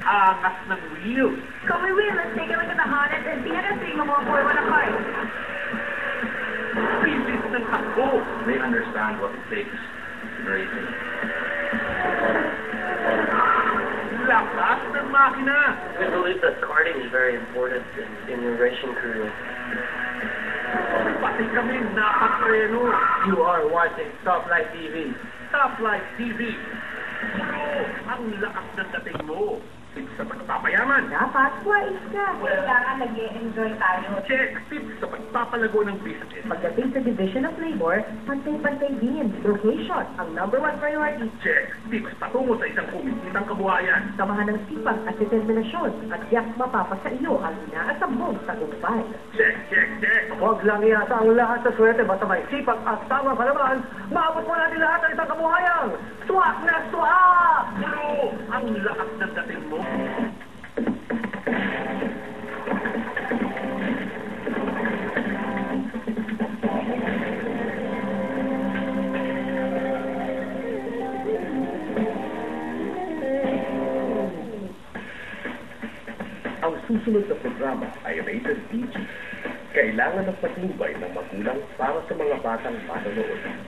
angas ng wheel. Come we will, let's take a look at the harness and see how to sing mga boy on a cart. Bilis ng takbo. They understand what it takes in racing. Lakas ng makina. We believe that karting is very important in your racing career. Pati kami nakatreno. You are watching Stoplight TV. Stoplight TV. Pero ang lakas ng dating mo. Tips sa pagpapayaman. Dapat, wais ka. Kailangan nag-e-enjoy tayo. Check tips sa pagpapalago ng business. Pagdating sa Division of Labor, pantay-pantay din. Location, ang #1 priority. Check tips patungo sa isang kumikitang kabuhayan. Samahan ng sipag at determinasyon at yak mapapasa iyo ang inaasam mong tagumpay. Check, check, check. Huwag lang iasa ang lahat sa swerte basta may sipag at tamang kalaman, maabot mo natin lahat ng isang kabuhayang swak na swak! Pero ang lakas ng dating mo. Ang susunod na programa ay rated PG. Kailangan ng patnubay ng magulang para sa mga batang manonood.